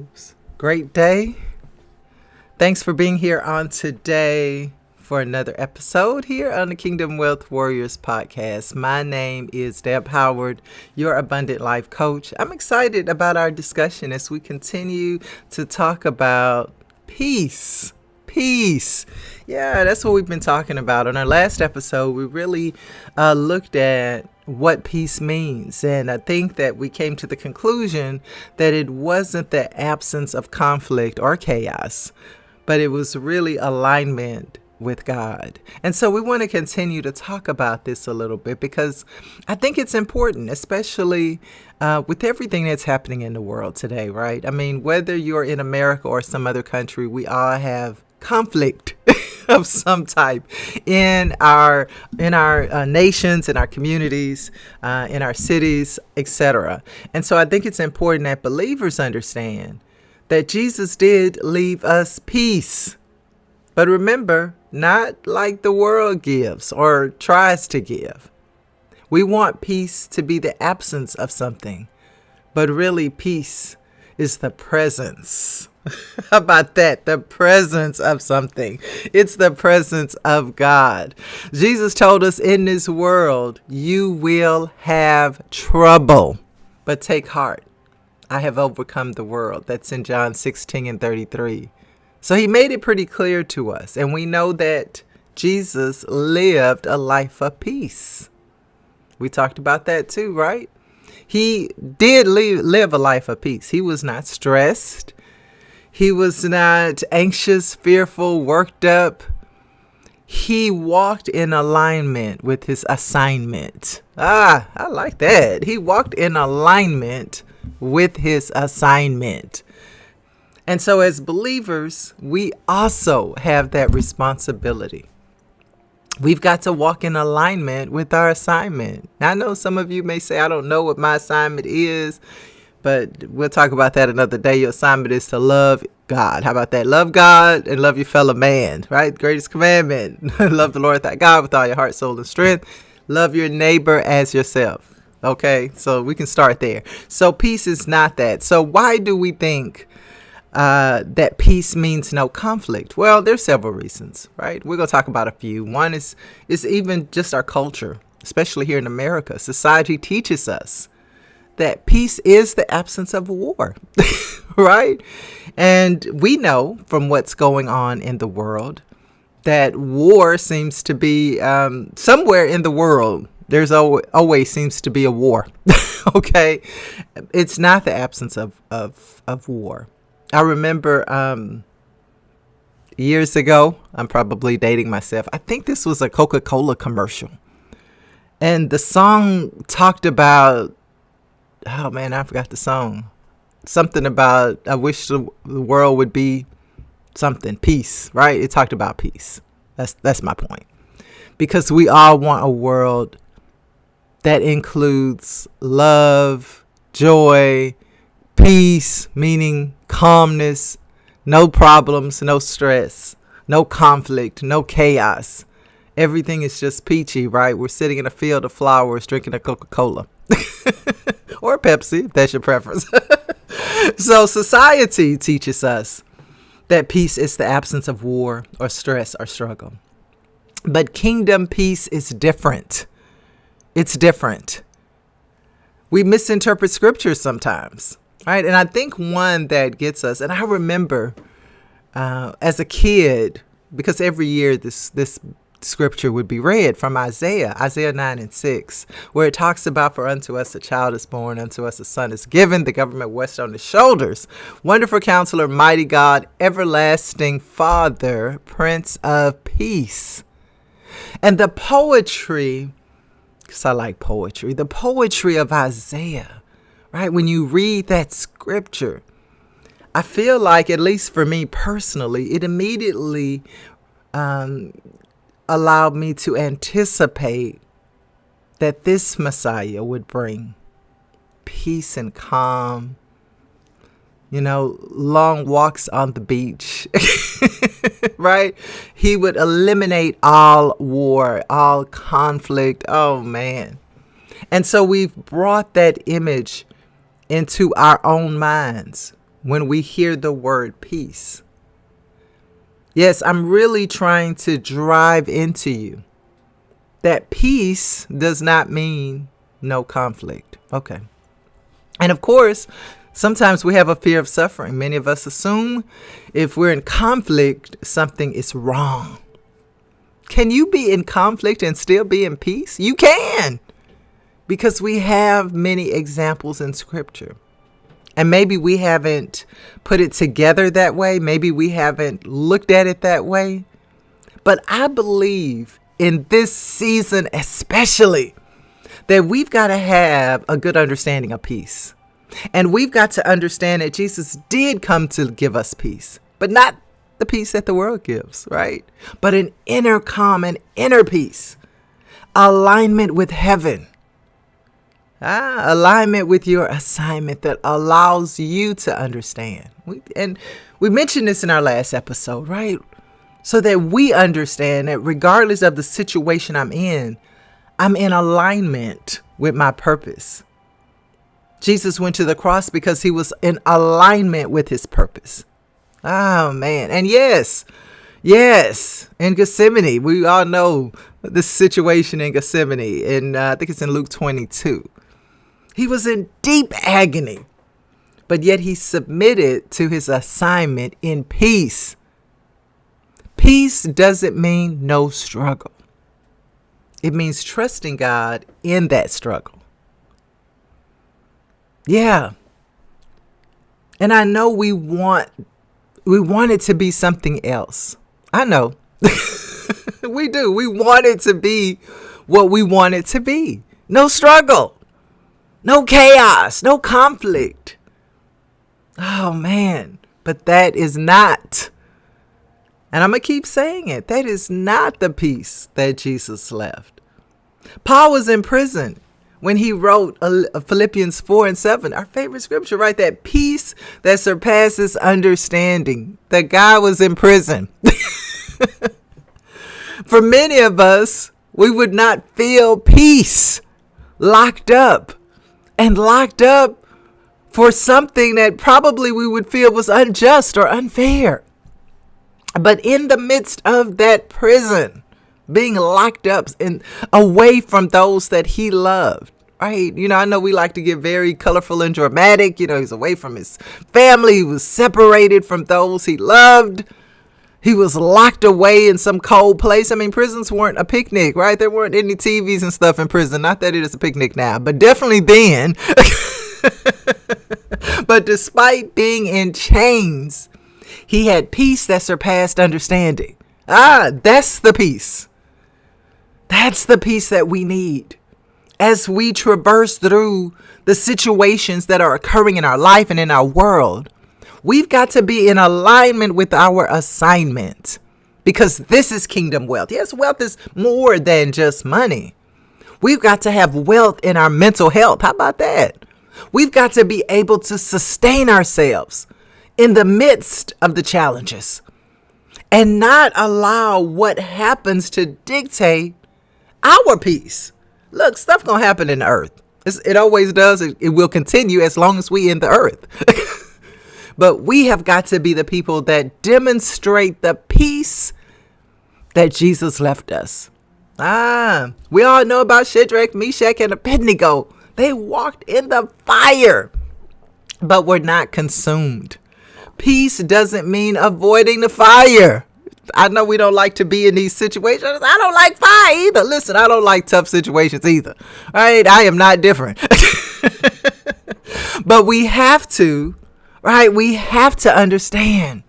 Oops. Great day. Thanks for being here on today for another episode here on the Kingdom Wealth Warriors podcast. My name is Deb Howard, your abundant life coach. I'm excited about our discussion as we continue to talk about peace. Peace. Yeah, that's what we've been talking about. On our last episode, we really looked at what peace means. And I think that we came to the conclusion that it wasn't the absence of conflict or chaos, but it was really alignment with God. And so we want to continue to talk about this a little bit because I think it's important, especially with everything that's happening in the world today, right? I mean, whether you're in America or some other country, we all have conflict of some type in our nations, in our communities, in our cities, etc. And so I think it's important that believers understand that Jesus did leave us peace. But remember, not like the world gives or tries to give. We want peace to be the absence of something, but really peace is the presence. How about that? The presence of something. It's the presence of God. Jesus told us in this world, you will have trouble, but take heart. I have overcome the world. That's in John 16:33. So he made it pretty clear to us. And we know that Jesus lived a life of peace. We talked about that too, right? He did live a life of peace. He was not stressed. He was not anxious, fearful, worked up. He walked in alignment with his assignment. I like that. He walked in alignment with his assignment. And so as believers, we also have that responsibility. We've got to walk in alignment with our assignment. Now, I know some of you may say, I don't know what my assignment is, but we'll talk about that another day. Your assignment is to love God. How about that? Love God and love your fellow man, right? Greatest commandment. Love the Lord thy God with all your heart, soul, and strength. Love your neighbor as yourself. Okay, so we can start there. So peace is not that. So why do we think that peace means no conflict? Well, there's several reasons, right? We're going to talk about a few. One is even just our culture, especially here in America. Society teaches us that peace is the absence of war, right? And we know from what's going on in the world that war seems to be somewhere in the world. There's always seems to be a war, okay? It's not the absence of war. I remember years ago, I'm probably dating myself. I think this was a Coca-Cola commercial. And the song talked about, oh man, I forgot the song. Something about, I wish the world would be something, peace, right? It talked about peace. That's my point. Because we all want a world that includes love, joy, peace, meaning calmness, no problems, no stress, no conflict, no chaos. Everything is just peachy, right? We're sitting in a field of flowers drinking a Coca-Cola or Pepsi, if that's your preference. So society teaches us that peace is the absence of war or stress or struggle. But kingdom peace is different. It's different. We misinterpret scripture sometimes. Right. And I think one that gets us, and I remember as a kid, because every year this scripture would be read from Isaiah 9:6, where it talks about, for unto us a child is born, unto us a son is given, the government rests on his shoulders. Wonderful Counselor, mighty God, everlasting Father, Prince of Peace. And the poetry, because I like poetry, the poetry of Isaiah, right? When you read that scripture, I feel like, at least for me personally, it immediately allowed me to anticipate that this Messiah would bring peace and calm, long walks on the beach, right? He would eliminate all war, all conflict. Oh, man. And so we've brought that image into our own minds. when we hear the word peace. Yes, I'm really trying to drive into you that peace does not mean no conflict. Okay. And of course, sometimes we have a fear of suffering. Many of us assume if we're in conflict, something is wrong. Can you be in conflict and still be in peace? You can, because we have many examples in Scripture. And maybe we haven't put it together that way. Maybe we haven't looked at it that way. But I believe in this season especially that we've got to have a good understanding of peace. And we've got to understand that Jesus did come to give us peace, but not the peace that the world gives, right? But an inner calm, an inner peace, alignment with heaven, alignment with your assignment that allows you to understand. We mentioned this in our last episode, right? So that we understand that regardless of the situation I'm in alignment with my purpose. Jesus went to the cross because he was in alignment with his purpose. Oh, man. And yes, in Gethsemane, we all know the situation in Gethsemane. And I think it's in Luke 22. He was in deep agony, but yet he submitted to his assignment in peace. Peace doesn't mean no struggle. It means trusting God in that struggle. Yeah. And I know we want it to be something else. I know. We do. We want it to be what we want it to be. No struggle. No chaos. No conflict. Oh, man. But that is not, and I'm going to keep saying it, that is not the peace that Jesus left. Paul was in prison when he wrote Philippians 4:7, our favorite scripture, right? That peace that surpasses understanding. That guy was in prison. For many of us, we would not feel peace locked up for something that probably we would feel was unjust or unfair. But in the midst of that prison, being locked up and away from those that he loved, right? You know, I know we like to get very colorful and dramatic. You know, he's away from his family. He was separated from those he loved. He was locked away in some cold place. I mean, prisons weren't a picnic, right? There weren't any TVs and stuff in prison. Not that it is a picnic now, but definitely then. But despite being in chains, he had peace that surpassed understanding. That's the peace. That's the peace that we need as we traverse through the situations that are occurring in our life and in our world. We've got to be in alignment with our assignment, because this is kingdom wealth. Yes, wealth is more than just money. We've got to have wealth in our mental health. How about that? We've got to be able to sustain ourselves in the midst of the challenges and not allow what happens to dictate our peace. Look, stuff gonna happen in the earth. It always does. It will continue as long as we in the earth. But we have got to be the people that demonstrate the peace that Jesus left us. We all know about Shadrach, Meshach, and Abednego. They walked in the fire, but were not consumed. Peace doesn't mean avoiding the fire. I know we don't like to be in these situations. I don't like fire either. Listen, I don't like tough situations either. All right, I am not different. But we have to, right? We have to understand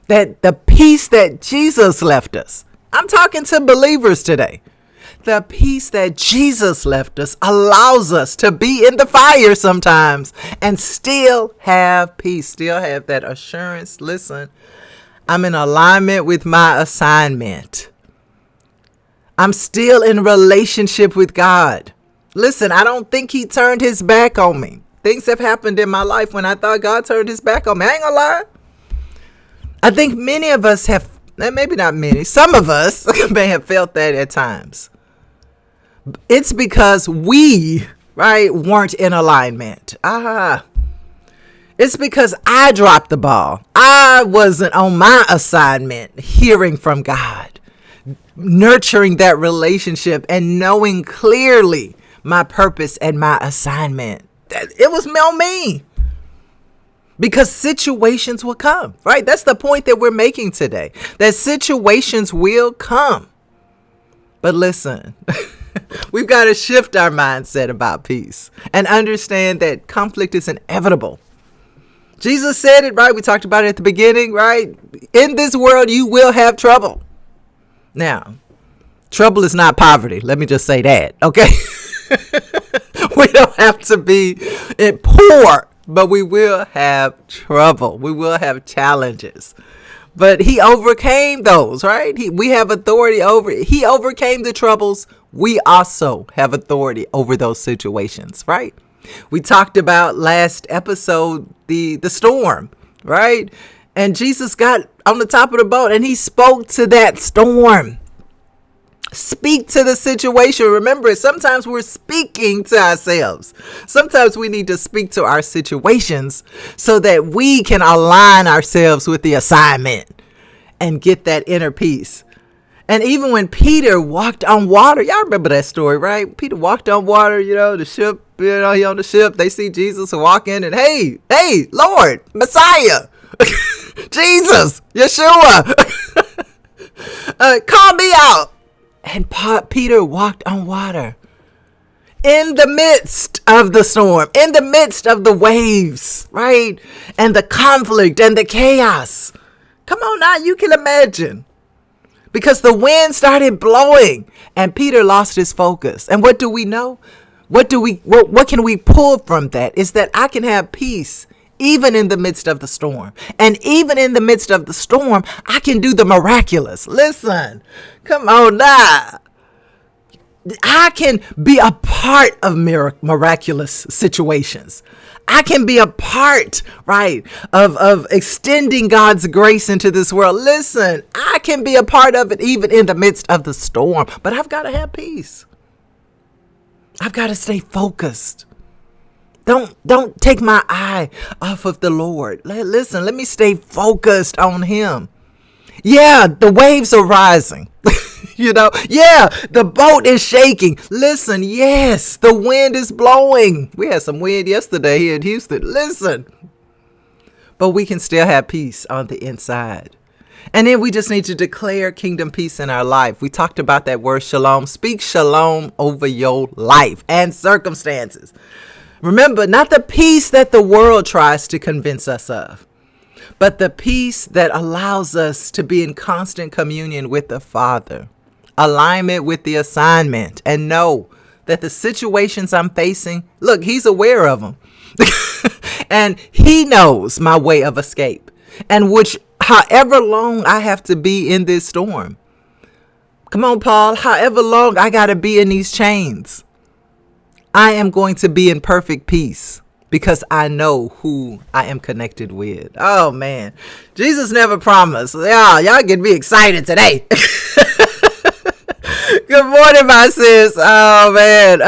that the peace that Jesus left us, I'm talking to believers today. The peace that Jesus left us allows us to be in the fire sometimes and still have peace, still have that assurance. Listen, I'm in alignment with my assignment. I'm still in relationship with God. Listen, I don't think he turned his back on me. Things have happened in my life when I thought God turned his back on me. I ain't gonna lie. I think many of us have, maybe not many, some of us may have felt that at times. It's because we, right, weren't in alignment. It's It's because I dropped the ball. I wasn't on my assignment, hearing from God, nurturing that relationship and knowing clearly my purpose and my assignment. It was on me. Because situations will come, right? That's the point that we're making today, that situations will come. But listen, we've got to shift our mindset about peace and understand that conflict is inevitable. Jesus said it, right? We talked about it at the beginning, right? In this world, you will have trouble. Now, trouble is not poverty. Let me just say that, okay? We don't have to be poor, but we will have trouble. We will have challenges. But he overcame those, right? We have authority over it. He overcame the troubles. We also have authority over those situations, right? We talked about last episode, the storm, right? And Jesus got on the top of the boat and he spoke to that storm. Speak to the situation. Remember, sometimes we're speaking to ourselves. Sometimes we need to speak to our situations so that we can align ourselves with the assignment and get that inner peace. And even when Peter walked on water, y'all remember that story, right? Peter walked on water, the ship, he on the ship. They see Jesus walking and hey, Lord, Messiah, Jesus, Yeshua, call me out. And Peter walked on water in the midst of the storm, in the midst of the waves, right? And the conflict and the chaos. Come on now, you can imagine. Because the wind started blowing and Peter lost his focus. And what do we know? What can we pull from that? Is that I can have peace even in the midst of the storm. And even in the midst of the storm, I can do the miraculous. Listen, come on now. I can be a part of miraculous situations. I can be a part, right, of extending God's grace into this world. Listen, I can be a part of it even in the midst of the storm. But I've got to have peace. I've got to stay focused. Don't take my eye off of the Lord. Listen, let me stay focused on him. Yeah, the waves are rising. Yeah, the boat is shaking. Listen, yes, the wind is blowing. We had some wind yesterday here in Houston. Listen. But we can still have peace on the inside. And then we just need to declare kingdom peace in our life. We talked about that word shalom. Speak shalom over your life and circumstances. Remember, not the peace that the world tries to convince us of, but the peace that allows us to be in constant communion with the Father, alignment with the assignment, and know that the situations I'm facing, look, he's aware of them. And he knows my way of escape, and however long I have to be in this storm. Come on, Paul, however long I got to be in these chains, I am going to be in perfect peace because I know who I am connected with. Oh, man. Jesus never promised. Y'all get me excited today. Good morning, my sis. Oh, man.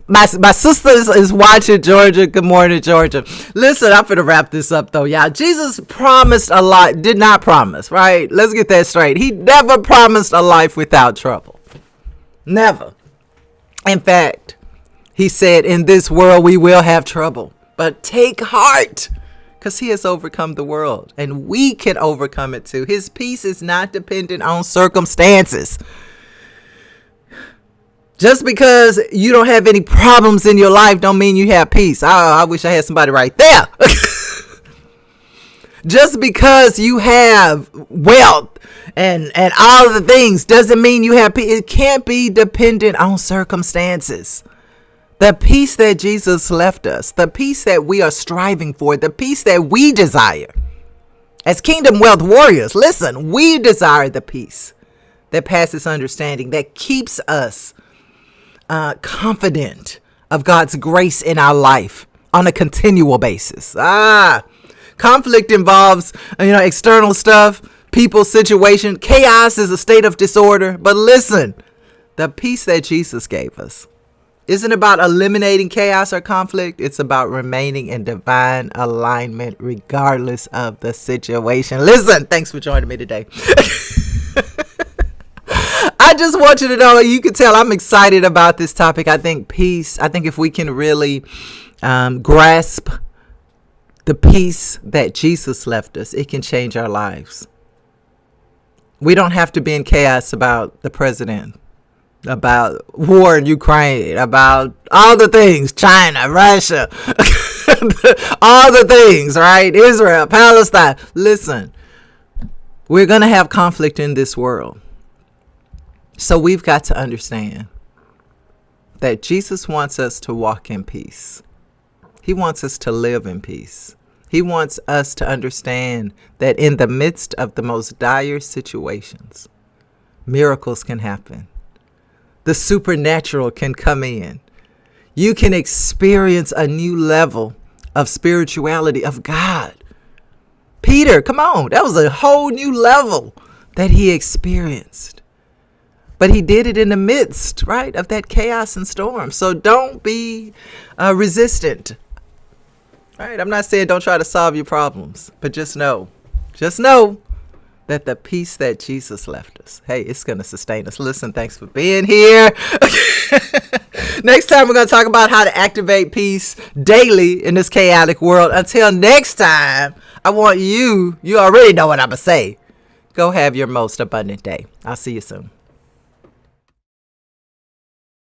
My sister is watching Georgia. Good morning, Georgia. Listen, I'm going to wrap this up, though, y'all. Jesus promised a lot, did not promise, right? Let's get that straight. He never promised a life without trouble. Never. In fact, he said, in this world, we will have trouble, but take heart because he has overcome the world and we can overcome it too. His peace is not dependent on circumstances. Just because you don't have any problems in your life don't mean you have peace. I wish I had somebody right there. Just because you have wealth and all of the things doesn't mean you have peace. It can't be dependent on circumstances. The peace that Jesus left us, the peace that we are striving for, the peace that we desire. As Kingdom Wealth Warriors, listen, we desire the peace that passes understanding, that keeps us confident of God's grace in our life on a continual basis. Conflict involves, external stuff, people, situation. Chaos is a state of disorder. But listen, the peace that Jesus gave us isn't about eliminating chaos or conflict. It's about remaining in divine alignment regardless of the situation. Listen, thanks for joining me today. I just want you to know, you can tell I'm excited about this topic. I think peace, I think if we can really grasp the peace that Jesus left us, it can change our lives. We don't have to be in chaos about the president, about war in Ukraine, about all the things, China, Russia, all the things, right? Israel, Palestine. Listen, we're going to have conflict in this world. So we've got to understand that Jesus wants us to walk in peace. He wants us to live in peace. He wants us to understand that in the midst of the most dire situations, miracles can happen. The supernatural can come in. You can experience a new level of spirituality of God. Peter, come on, that was a whole new level that he experienced. But he did it in the midst, right, of that chaos and storm. So don't be resistant. All right, I'm not saying don't try to solve your problems, but just know that the peace that Jesus left us, hey, it's going to sustain us. Listen, thanks for being here. Next time, we're going to talk about how to activate peace daily in this chaotic world. Until next time, I want you already know what I'm going to say. Go have your most abundant day. I'll see you soon.